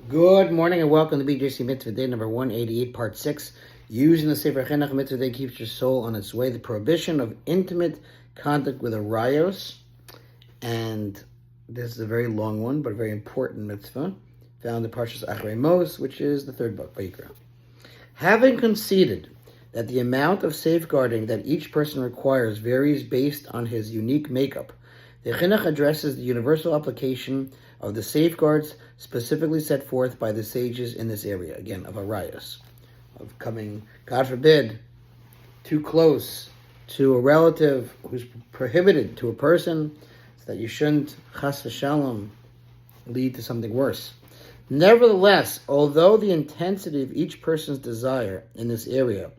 Good morning and welcome to BJC Mitzvah Day number 188, part 6. Using the Sefer Chinuch Mitzvah Day keeps your soul on its way. The prohibition of intimate contact with Arayos. And this is a very long one, but a very important mitzvah, found in Parshas Arayos, which is the third book, Vayikra. Having conceded that the amount of safeguarding that each person requires varies based on his unique makeup, the Chinuch addresses the universal application of the safeguards specifically set forth by the sages in this area, again, of Arayos, of coming, God forbid, too close to a relative who's prohibited to a person, so that you shouldn't, chas v'shalom, lead to something worse. Nevertheless, although the intensity of each person's desire in this area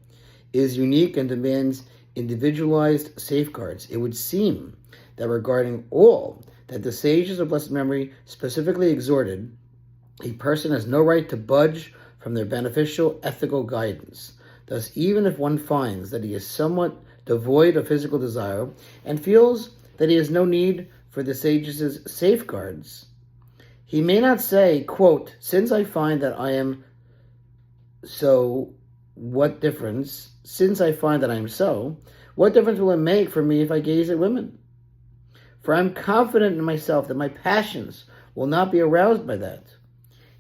is unique and demands individualized safeguards, it would seem that regarding all that the sages of blessed memory specifically exhorted, a person has no right to budge from their beneficial ethical guidance. Thus, even if one finds that he is somewhat devoid of physical desire and feels that he has no need for the sages' safeguards, he may not say, quote, "Since I find that I am so, what difference? Since I find that I am so, what difference will it make for me if I gaze at women? For I am confident in myself that my passions will not be aroused by that."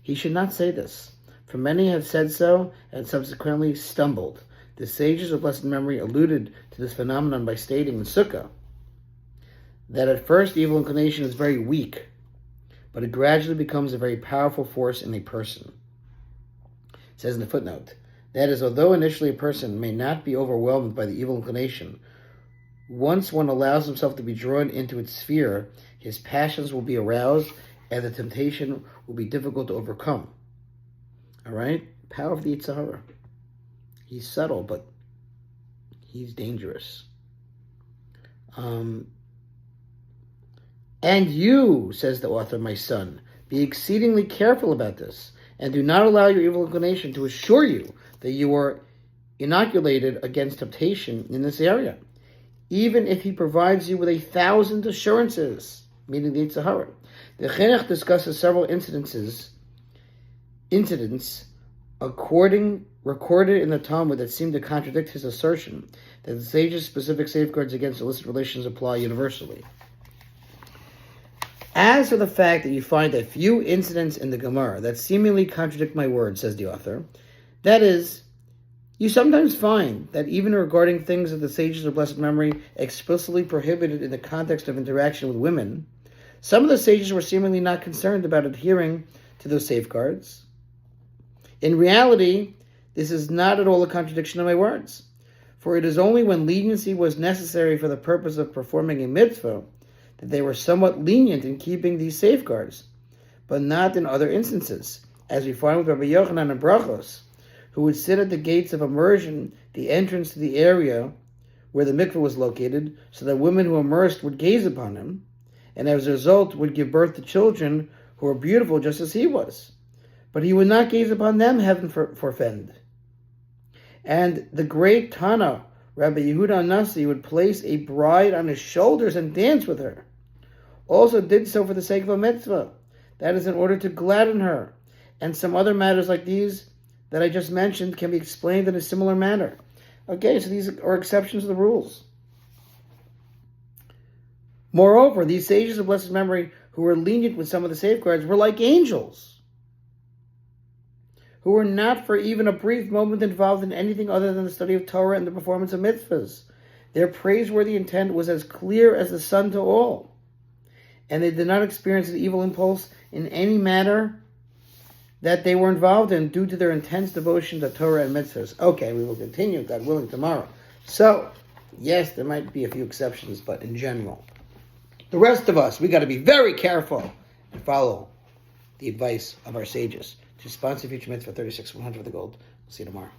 He should not say this, for many have said so and subsequently stumbled. The sages of blessed memory alluded to this phenomenon by stating in Sukkah that at first evil inclination is very weak, but it gradually becomes a very powerful force in a person. It says in the footnote, that is, although initially a person may not be overwhelmed by the evil inclination, once one allows himself to be drawn into its sphere, his passions will be aroused and the temptation will be difficult to overcome. All right? Power of the Yetzer Hara. He's subtle, but he's dangerous. And you, says the author, my son, be exceedingly careful about this, and do not allow your evil inclination to assure you that you are inoculated against temptation in this area, even if he provides you with 1,000 assurances, meaning the Yetzer Hara. The Chinuch discusses several incidents recorded in the Talmud that seem to contradict his assertion that the sages' specific safeguards against illicit relations apply universally. As for the fact that you find a few incidents in the Gemara that seemingly contradict my words, says the author, that is, you sometimes find that even regarding things that the sages of blessed memory explicitly prohibited in the context of interaction with women, some of the sages were seemingly not concerned about adhering to those safeguards. In reality, this is not at all a contradiction of my words, for it is only when leniency was necessary for the purpose of performing a mitzvah that they were somewhat lenient in keeping these safeguards, but not in other instances, as we find with Rabbi Yochanan and Brachos, who would sit at the gates of immersion, the entrance to the area where the mikveh was located, so that women who immersed would gaze upon him, and as a result would give birth to children who were beautiful just as he was. But he would not gaze upon them, heaven forfend. And the great Tana, Rabbi Yehuda Nasi, would place a bride on his shoulders and dance with her. Also did so for the sake of a mitzvah, that is, in order to gladden her. And some other matters like these that I just mentioned can be explained in a similar manner. Okay, so these are exceptions to the rules. Moreover, these sages of blessed memory who were lenient with some of the safeguards were like angels, who were not for even a brief moment involved in anything other than the study of Torah and the performance of mitzvahs. Their praiseworthy intent was as clear as the sun to all, and they did not experience an evil impulse in any matter that they were involved in due to their intense devotion to Torah and mitzvahs. Okay, we will continue, God willing, tomorrow. So, yes, there might be a few exceptions, but in general, the rest of us, we got to be very careful and follow the advice of our sages. To sponsor future mitzvah 36 100 of the gold. We'll see you tomorrow.